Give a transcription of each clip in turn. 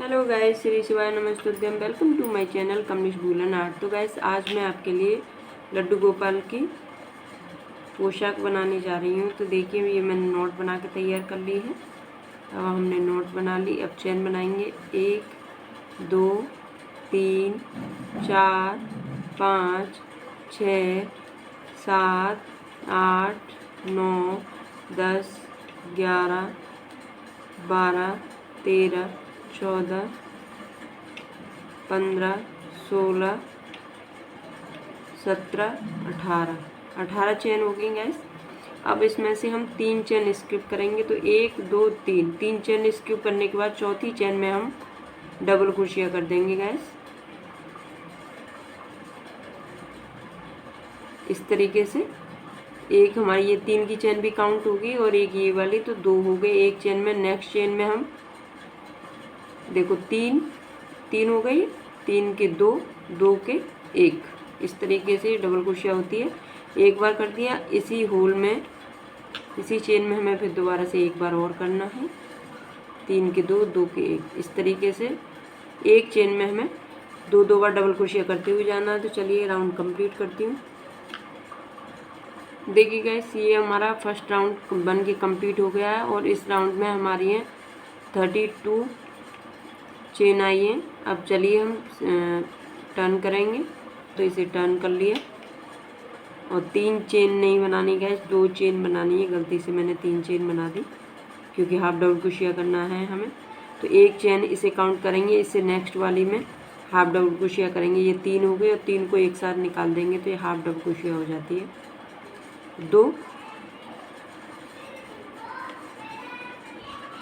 Hello guys, Shri Shivay नमस्तुभ्यम। Welcome to my channel Kamlesh Bhulan art. तो guys, आज मैं आपके लिए लड्डू गोपाल की पोशाक बनाने जा रही हूँ। तो देखिए, ये मैंने नोट बना के तैयार कर ली है। अब हमने नोट बना ली। अब चैन बनाएंगे 1 2 3 4 5 6 7 8 9 10 11 12 13 14 15 16 17 18 चेन हो गई गैस। अब इसमें से हम 3 चेन स्किप करेंगे। तो 1 2 3 चेन स्किप करने के बाद चौथी चेन में हम डबल क्रोशिया कर देंगे गैस, इस तरीके से। एक हमारी ये 3 की चेन भी काउंट होगी और एक ये वाली, तो 2 हो गए एक चेन में। नेक्स्ट चेन में हम देखो 3 हो गई, 3 के 2, 2 के 1, इस तरीके से डबल क्रोशिया होती है। एक बार कर दिया, इसी होल में इसी चेन में हमें फिर दोबारा से एक बार और करना है। 3 के 2, 2 के 1, इस तरीके से एक चेन में हमें 2 बार डबल क्रोशिया करते हुए जाना है। तो चलिए राउंड कंप्लीट करती हूँ। देखिए गाइस, ये हमारा फर्स्ट राउंड बन के कंप्लीट हो गया है और इस राउंड में हमारी है 32 चेन आई है। अब चलिए हम टर्न करेंगे। तो इसे टर्न कर लिया और 3 चेन नहीं बनानी गैस, 2 चेन बनानी है। गलती से मैंने 3 चेन बना दी क्योंकि हाफ डबल क्रोशिया करना है हमें। तो एक चेन इसे काउंट करेंगे, इससे नेक्स्ट वाली में हाफ डबल क्रोशिया करेंगे। ये 3 हो गए और 3 को एक साथ निकाल देंगे तो ये हाफ डबल क्रोशिया हो जाती है। 2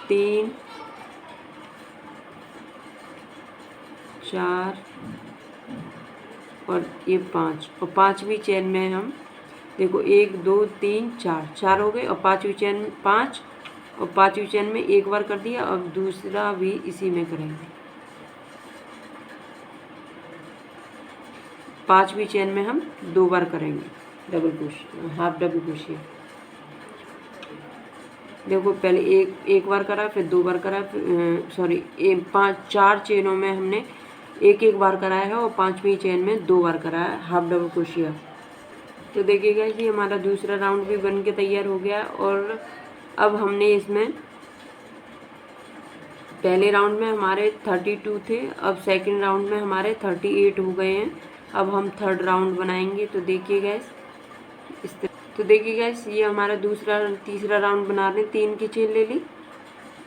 3 4 और ये 5, और 5वीं चेन में हम देखो 1 2 3 4 हो गए और 5वीं चेन 5, और 5वीं चेन में एक बार कर दिया। अब दूसरा भी इसी में करेंगे। 5वीं चेन में हम 2 बार करेंगे double crochet, half double crochet. देखो पहले एक बार करा, फिर 2 बार करा, सॉरी 4 चेनों में हमने एक बार कराया है और 5वीं चेन में 2 बार कराया है हाफ डबल क्रोशिया। तो देखिएगा कि हमारा दूसरा राउंड भी बन के तैयार हो गया। और अब हमने इसमें पहले राउंड में हमारे 32 थे, अब सेकंड राउंड में हमारे 38 हो गए हैं। अब हम थर्ड राउंड बनाएंगे। तो देखिए गैस, तो देखिए गैस, ये हमारा तीसरा राउंड बना रहे हैं। 3 की चेन ले ली।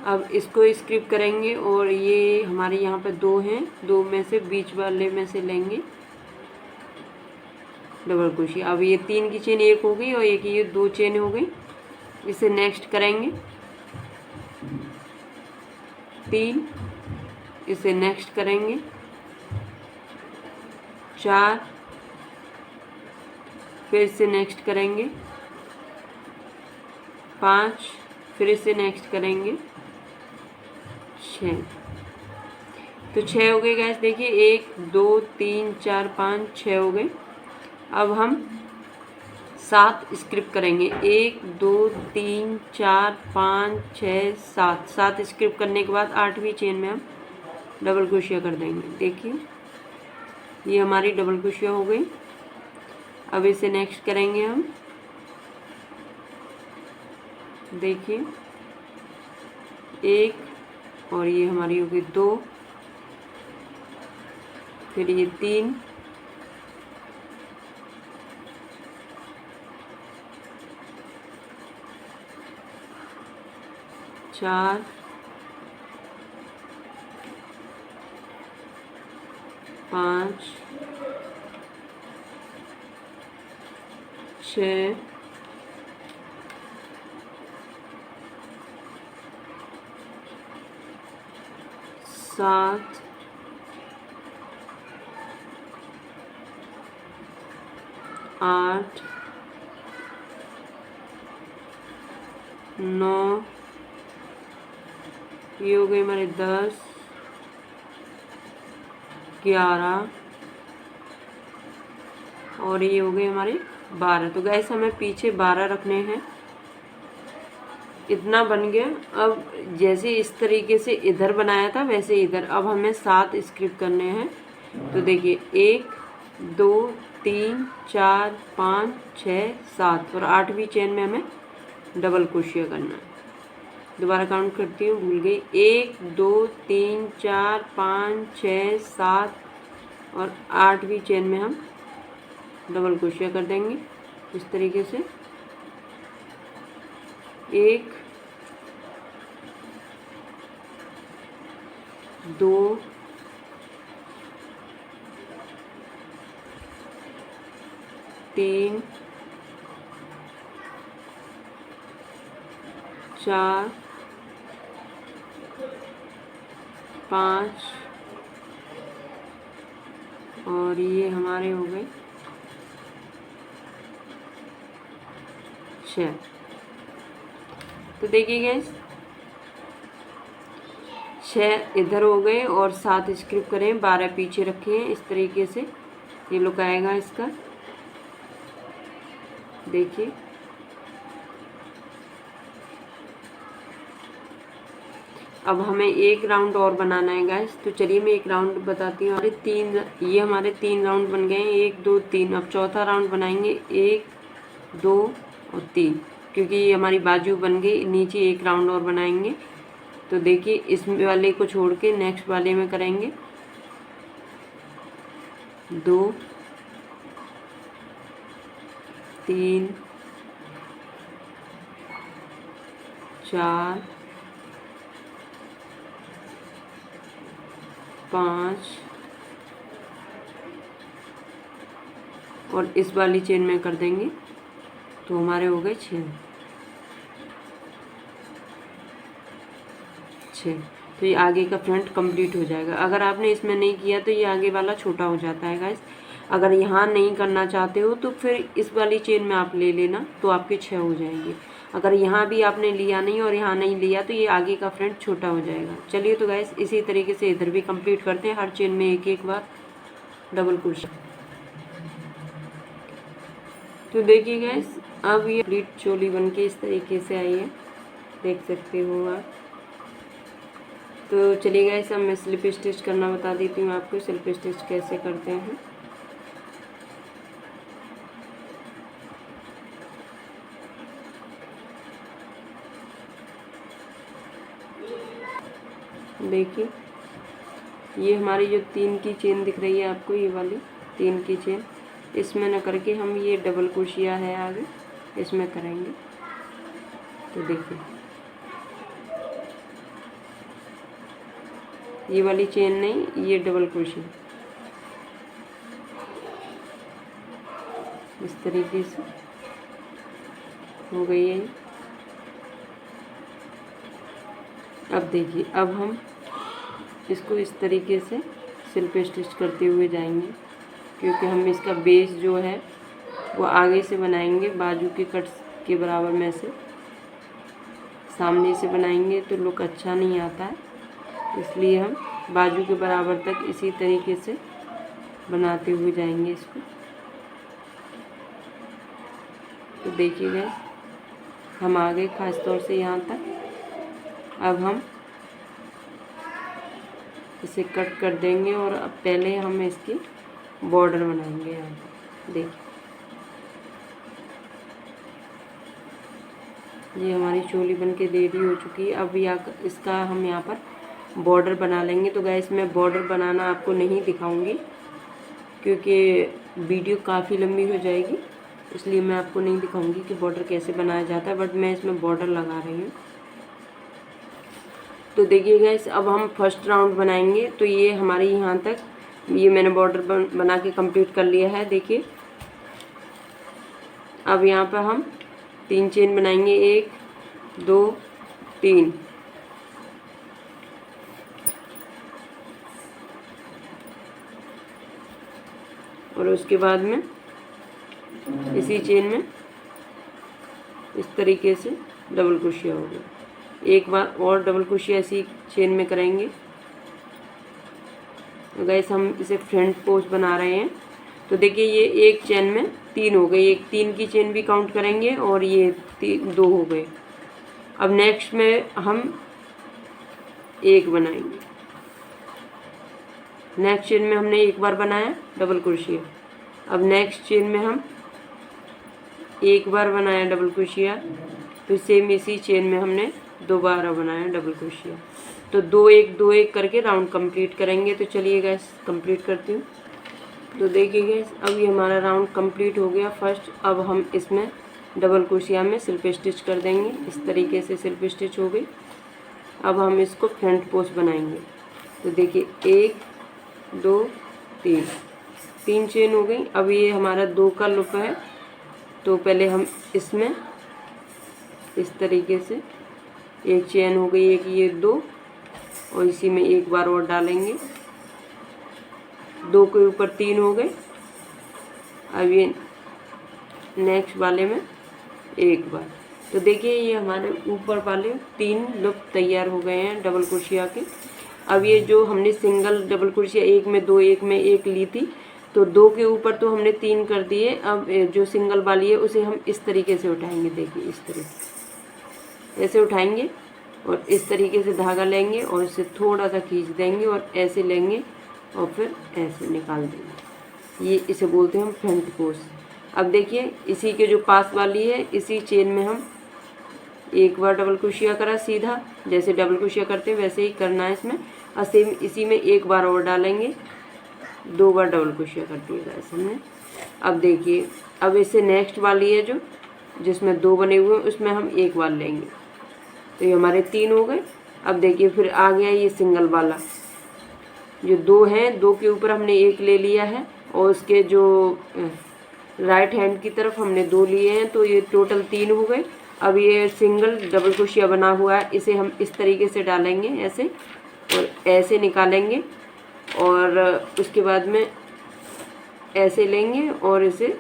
अब इसको स्किप करेंगे और ये हमारे यहाँ पे 2 हैं, 2 में से बीच वाले में से लेंगे डबल क्रोशिया। अब ये 3 की चेन एक हो गई और एक ये 2 चेन हो गई। इसे नेक्स्ट करेंगे 3, इसे नेक्स्ट करेंगे 4, फिर इसे नेक्स्ट करेंगे 5, फिर इसे नेक्स्ट करेंगे 6। तो 6 हो गए गैस। देखिए 1 2 3 4 5 6 हो गए। अब हम 7 स्किप करेंगे। 1 2 3 4 5 6 7 स्किप करने के बाद 8वीं चेन में हम डबल क्रोशिया कर देंगे। देखिए ये हमारी डबल क्रोशिया हो गई। अब इसे नेक्स्ट करेंगे हम। देखिए 1 और ये हमारी हो गई 2, फिर ये 3, चार, 5 6 7 8 9, ये हो गए हमारे 10 11 और ये हो गए हमारे 12। तो गैस हमें पीछे 12 रखने हैं, इतना बन गया। अब जैसे इस तरीके से इधर बनाया था वैसे इधर, अब हमें 7 स्किप करने हैं। तो देखिए 1 2 3 4 5 6 7 और 8वीं चेन में हमें डबल क्रोशिया करना है। दोबारा काउंट करती हूँ, भूल गई। 1 2 3 4 5 6 7 और 8वीं चेन में हम डबल क्रोशिया कर देंगे इस तरीके से। 1 2 3 4 5 और ये हमारे हो गए 6। तो देखिए गाइस 6 इधर हो गए और 7 स्क्रिप करें, 12 पीछे रखे हैं इस तरीके से। ये लुक आएगा इसका, देखिए। अब हमें एक राउंड और बनाना है गाइस, तो चलिए मैं एक राउंड बताती हूँ। ये हमारे 3 राउंड बन गए हैं, 1 2 3। अब चौथा राउंड बनाएंगे 1 2 और 3, क्योंकि ये हमारी बाजू बन गई। नीचे एक राउंड और बनाएंगे। तो देखिए इस वाले को छोड़ के नेक्स्ट वाले में करेंगे 2 3 4 5 और इस वाली चेन में कर देंगे। तो हमारे हो गए 6। तो ये आगे का फ्रंट कंप्लीट हो जाएगा। अगर आपने इसमें नहीं किया तो ये आगे वाला छोटा हो जाता है गाइस। अगर यहाँ नहीं करना चाहते हो तो फिर इस वाली चेन में आप ले लेना, तो आपके 6 हो जाएंगे। अगर यहाँ भी आपने लिया नहीं और यहाँ नहीं लिया तो ये आगे का फ्रंट छोटा हो जाएगा। चलिए तो गाइस इसी तरीके से इधर भी कंप्लीट करते हैं, हर चेन में एक एक बार डबल क्रोशिया। तो देखिए गाइस अब ये कंप्लीट चोली बनके इस तरीके से आई है, देख सकते हो आप। तो चलिए गाइस अब मैं स्लिप स्टिच करना बता देती हूँ आपको, स्लिप स्टिच कैसे करते हैं। देखिए ये हमारी जो 3 की चेन दिख रही है आपको, ये वाली 3 की चेन, इसमें न करके हम ये डबल क्रोशिया है आगे इसमें करेंगे। तो देखिए ये वाली चेन नहीं, ये डबल क्रोशिया इस तरीके से हो गई है। अब देखिए अब हम इसको इस तरीके से स्लिप स्टिच करते हुए जाएंगे, क्योंकि हम इसका बेस जो है वो आगे से बनाएंगे, बाजू के कट के बराबर में से। सामने से बनाएंगे तो लुक अच्छा नहीं आता है, इसलिए हम बाजू के बराबर तक इसी तरीके से बनाते हुए जाएंगे इसको। तो देखिए गाइस हम आ गए खास तौर से यहाँ तक। अब हम इसे कट कर देंगे और अब पहले हम इसकी बॉर्डर बनाएंगे। यहाँ देखिए ये हमारी चोली बनके रेडी हो चुकी है। अब इसका हम यहाँ पर बॉर्डर बना लेंगे। तो गाइस मैं बॉर्डर बनाना आपको नहीं दिखाऊंगी, क्योंकि वीडियो काफ़ी लंबी हो जाएगी, इसलिए मैं आपको नहीं दिखाऊंगी कि बॉर्डर कैसे बनाया जाता है, बट मैं इसमें बॉर्डर लगा रही हूँ। तो देखिए गाइस अब हम फर्स्ट राउंड बनाएंगे। तो ये हमारे यहाँ तक ये मैंने बॉर्डर बना के कंप्लीट कर लिया है। देखिए अब यहाँ पर हम 3 चेन बनाएंगे, 1 2 3। और उसके बाद में इसी चेन में इस तरीके से डबल क्रोशिया हो गया। एक बार और डबल क्रोशिया इसी चेन में करेंगे। तो गाइस हम इसे फ्रंट पोस्ट बना रहे हैं। तो देखिए ये एक चेन में 3 हो गई, एक 3 की चेन भी काउंट करेंगे और ये 2 हो गए। अब नेक्स्ट में हम एक बनाएंगे। नेक्स्ट चेन में हमने एक बार बनाया डबल क्रोशिया। अब नेक्स्ट चेन में हम एक बार बनाया डबल क्रोशिया, फिर सेम इसी चेन में हमने दोबारा बनाया डबल क्रोशिया। तो 2 1 करके राउंड कंप्लीट करेंगे। तो चलिए गैस कंप्लीट करती हूँ। तो देखिए गैस अब ये हमारा राउंड कंप्लीट हो गया फर्स्ट। अब हम इसमें डबल क्रोशिया में सिल्प स्टिच कर देंगे। इस तरीके से सिल्प स्टिच हो गई। अब हम इसको फ्रंट पोस्ट बनाएंगे। तो देखिए 1 2 3 चेन हो गई। अब ये हमारा 2 का लूप है, तो पहले हम इसमें इस तरीके से एक चेन हो गई, एक ये 2, और इसी में एक बार और डालेंगे। 2 के ऊपर 3 हो गए। अब ये नेक्स्ट वाले में एक बार। तो देखिए ये हमारे ऊपर वाले 3 लूप तैयार हो गए हैं डबल क्रोशिया के। अब ये जो हमने सिंगल डबल क्रोशिया एक में 2 एक में एक ली थी, तो 2 के ऊपर तो हमने 3 कर दिए। अब जो सिंगल वाली है उसे हम इस तरीके से उठाएंगे। देखिए इस तरीके ऐसे उठाएंगे और इस तरीके से धागा लेंगे और इसे थोड़ा सा खींच देंगे और ऐसे लेंगे और फिर ऐसे निकाल देंगे। ये इसे बोलते हैं हम फ्रंट पोस्ट। अब देखिए इसी के जो पास वाली है इसी चेन में हम एक बार डबल क्रोशिया करा सीधा, जैसे डबल क्रोशिया करते हैं वैसे ही करना है इसमें। और सेम इसी में एक बार और डालेंगे, 2 बार डबल क्रोशिया कर दिएगा ऐसे में। अब देखिए अब इससे नेक्स्ट वाली है जो जिसमें 2 बने हुए हैं उसमें हम एक बार लेंगे। तो ये हमारे 3 हो गए। अब देखिए फिर आ गया ये सिंगल वाला, जो 2 हैं 2 के ऊपर हमने एक ले लिया है और उसके जो राइट हैंड की तरफ हमने 2 लिए हैं, तो ये टोटल 3 हो गए। अब ये सिंगल डबल क्रोशिया बना हुआ है, इसे हम इस तरीके से डालेंगे ऐसे और ऐसे निकालेंगे और उसके बाद में ऐसे लेंगे और इसे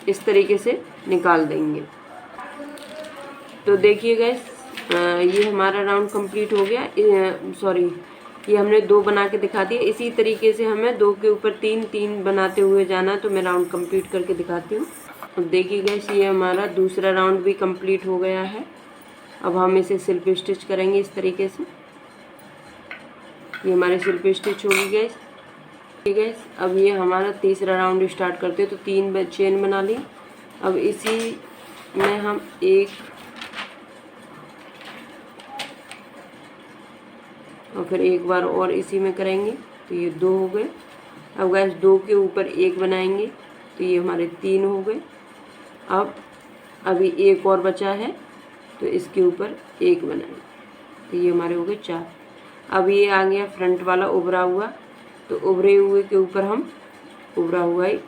इस तरीके से निकाल देंगे। तो देखिए गाइस ये हमारा राउंड कंप्लीट हो गया। सॉरी ये हमने 2 बना के दिखा दिए। इसी तरीके से हमें 2 के ऊपर 3 3 बनाते हुए जाना। तो मैं राउंड कंप्लीट करके दिखाती हूँ। अब देखिए गाइस ये हमारा दूसरा राउंड भी कंप्लीट हो गया है। अब हम इसे सिल्प स्टिच करेंगे इस तरीके से। ये हमारे सिल्प स्टिच होगी गाइस। ठीक है, अब ये हमारा तीसरा राउंड स्टार्ट करते हैं। तो 3 चेन बना ली। अब इसी में हम एक और फिर एक बार और इसी में करेंगे। तो ये 2 हो गए। अब गैस 2 के ऊपर एक बनाएंगे, तो ये हमारे 3 हो गए। अब अभी एक और बचा है, तो इसके ऊपर एक बनाएंगे, तो ये हमारे हो गए 4। अब ये आ गया फ्रंट वाला उभरा हुआ, तो उभरे हुए के ऊपर हम उभरा हुआ ही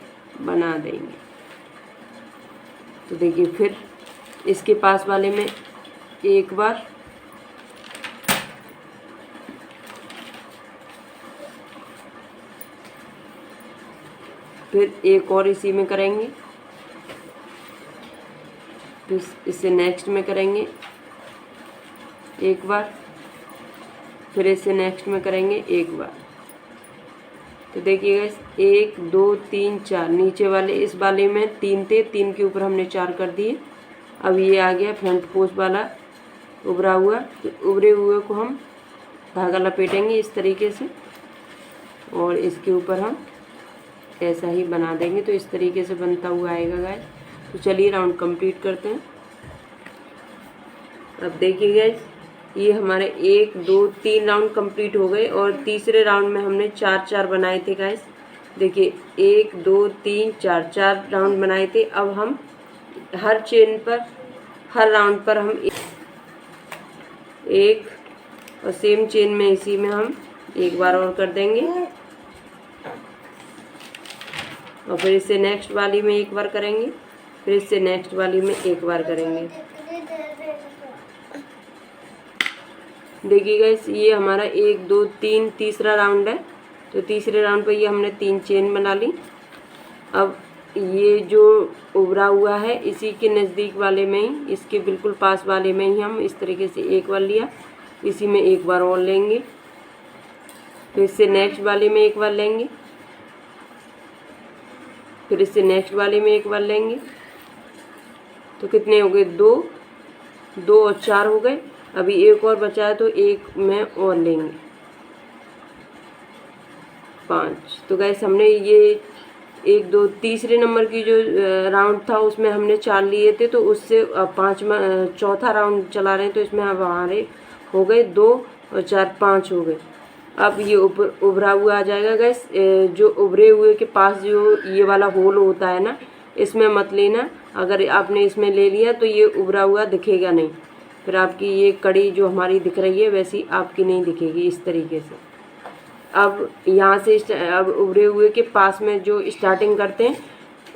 बना देंगे। तो देखिए फिर इसके पास वाले में एक बार, फिर एक और इसी में करेंगे, फिर इससे नेक्स्ट में करेंगे एक बार, फिर इससे नेक्स्ट में करेंगे एक बार। तो देखिएगा 1 2 3 4 नीचे वाले इस वाले में 3 थे, 3 के ऊपर हमने 4 कर दिए। अब ये आ गया फ्रंट पोस्ट वाला उभरा हुआ, तो उभरे हुए को हम धागा लपेटेंगे इस तरीके से और इसके ऊपर हम ऐसा ही बना देंगे। तो इस तरीके से बनता हुआ आएगा गाइस। तो चलिए राउंड कंप्लीट करते हैं। अब देखिए गाइस ये हमारे 1 2 3 राउंड कंप्लीट हो गए और तीसरे राउंड में हमने 4 4 बनाए थे गाइस। देखिए 1 2 3 4 4 राउंड बनाए थे। अब हम हर चेन पर हर राउंड पर हम एक और सेम चेन में इसी में हम एक बार और कर देंगे और फिर इससे नेक्स्ट वाली में एक बार करेंगे, फिर इससे नेक्स्ट वाली में एक बार करेंगे। देखिए गाइस ये हमारा 1 2 3 तीसरा राउंड है। तो तीसरे राउंड पे ये हमने 3 चेन बना ली। अब ये जो उभरा हुआ है इसी के नज़दीक वाले में ही, इसके बिल्कुल पास वाले में ही हम इस तरीके से एक बार लिया, इसी में एक बार और लेंगे, फिर इससे नेक्स्ट वाले में एक बार लेंगे, फिर इससे नेक्स्ट वाले में एक बार लेंगे। तो कितने हो गए 2 2 और 4 हो गए। अभी एक और बचा है तो एक में और लेंगे 5। तो गाइस हमने ये 1 2 तीसरे नंबर की जो राउंड था उसमें हमने 4 लिए थे, तो उससे 5वां चौथा राउंड चला रहे हैं, तो इसमें अब हमारे हो गए 2 और 4 5 हो गए। अब ये उभरा हुआ आ जाएगा गैस। जो उभरे हुए के पास जो ये वाला होल होता है ना, इसमें मत लेना। अगर आपने इसमें ले लिया तो ये उभरा हुआ दिखेगा नहीं, फिर आपकी ये कड़ी जो हमारी दिख रही है वैसी आपकी नहीं दिखेगी इस तरीके से। अब यहाँ से अब उभरे हुए के पास में जो स्टार्टिंग करते हैं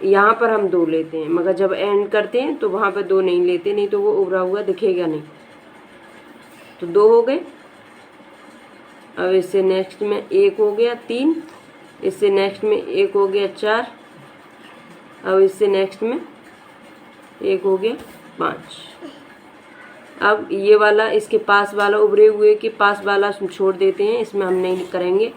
यहाँ पर हम 2 लेते हैं, मगर जब एंड करते हैं तो वहाँ पर 2 नहीं लेते, नहीं तो वो उभरा हुआ दिखेगा नहीं। तो 2 हो गए। अब इससे नेक्स्ट में 1 हो गया 3, इससे नेक्स्ट में 1 हो गया 4, अब इससे नेक्स्ट में 1 हो गया 5। अब ये वाला इसके पास वाला उभरे हुए के पास वाला छोड़ देते हैं, इसमें हम नहीं करेंगे।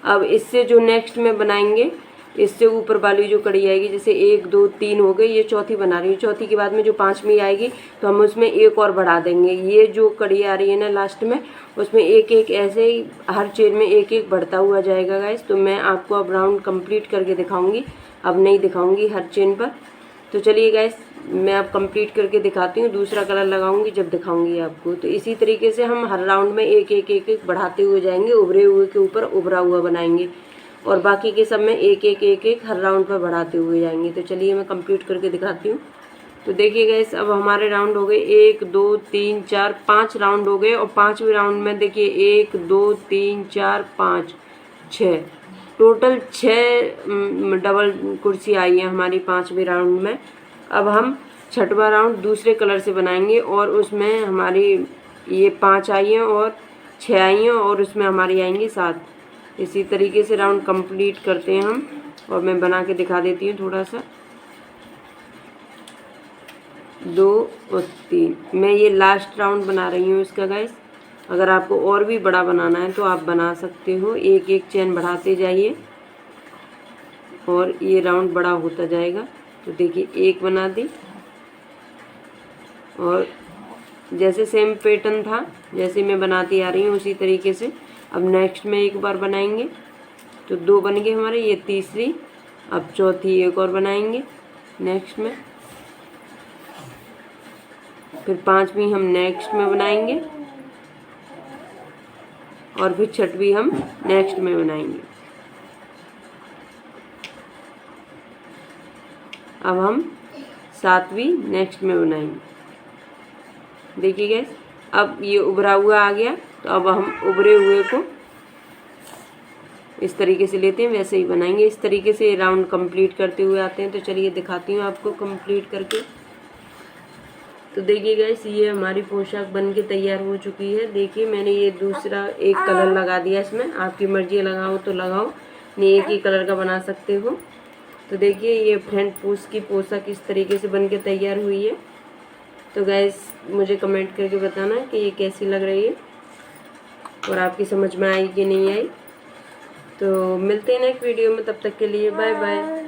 अब इससे जो नेक्स्ट में बनाएंगे, इससे ऊपर वाली जो कड़ी आएगी, जैसे 1 2 3 हो गई, ये चौथी बना रही हूँ। चौथी के बाद में जो 5वीं आएगी तो हम उसमें 1 और बढ़ा देंगे। ये जो कड़ी आ रही है ना लास्ट में, उसमें 1 1 ऐसे ही हर चेन में 1 1 बढ़ता हुआ जाएगा गाइस। तो मैं आपको अब राउंड कंप्लीट करके दिखाऊंगी, अब नहीं दिखाऊंगी हर चेन पर। तो चलिए गाइस मैं अब कंप्लीट करके दिखाती हूँ, दूसरा कलर लगाऊंगी जब दिखाऊंगी आपको। तो इसी तरीके से हम हर राउंड में 1 1 1 1 बढ़ाते हुए जाएंगे, उभरे हुए के ऊपर उभरा हुआ बनाएंगे, और बाकी के सब में 1 1 1 1 हर राउंड पर बढ़ाते हुए जाएंगे। तो चलिए मैं कंप्लीट करके दिखाती हूँ। तो देखिए गाइस अब हमारे राउंड हो गए 1 2 3 4 5 राउंड हो गए, और 5वें राउंड में देखिए 1 2 3 4 5 6 टोटल 6 डबल कुर्सी आई है हमारी 5वें राउंड में। अब हम 6वां राउंड दूसरे कलर से बनाएंगे, और उसमें हमारी ये 5 आई हैं और 6 आई हैं, और उसमें हमारी आएंगी 7। इसी तरीके से राउंड कंप्लीट करते हैं हम, और मैं बना के दिखा देती हूँ थोड़ा सा। 2 और 3 मैं ये लास्ट राउंड बना रही हूँ इसका गाइस। अगर आपको और भी बड़ा बनाना है तो आप बना सकते हो, 1 1 चेन बढ़ाते जाइए और ये राउंड बड़ा होता जाएगा। तो देखिए 1 बना दी, और जैसे सेम पैटर्न था जैसे मैं बनाती आ रही हूँ उसी तरीके से अब नेक्स्ट में 1 बार बनाएंगे। तो 2 बन गए हमारे, ये तीसरी। अब चौथी 1 और बनाएंगे नेक्स्ट में, फिर 5वीं हम नेक्स्ट में बनाएंगे, और फिर 6वीं हम नेक्स्ट में बनाएंगे। अब हम 7वीं नेक्स्ट में बनाएंगे। देखिए गाइस अब ये उभरा हुआ आ गया, तो अब हम उभरे हुए को इस तरीके से लेते हैं, वैसे ही बनाएंगे। इस तरीके से राउंड कंप्लीट करते हुए आते हैं। तो चलिए दिखाती हूँ आपको कंप्लीट करके। तो देखिए गाइस ये हमारी पोशाक बन के तैयार हो चुकी है। देखिए मैंने ये दूसरा एक कलर लगा दिया इसमें, आपकी मर्जी लगाओ तो लगाओ, नहीं एक ही कलर का बना सकते हो। तो देखिए ये फ्रंट पूछ की पोशाक इस तरीके से बन के तैयार हुई है। तो गाइस मुझे कमेंट करके बताना कि ये कैसी लग रही है और आपकी समझ में आई कि नहीं आई। तो मिलते हैं नेक्स्ट वीडियो में, तब तक के लिए बाय बाय।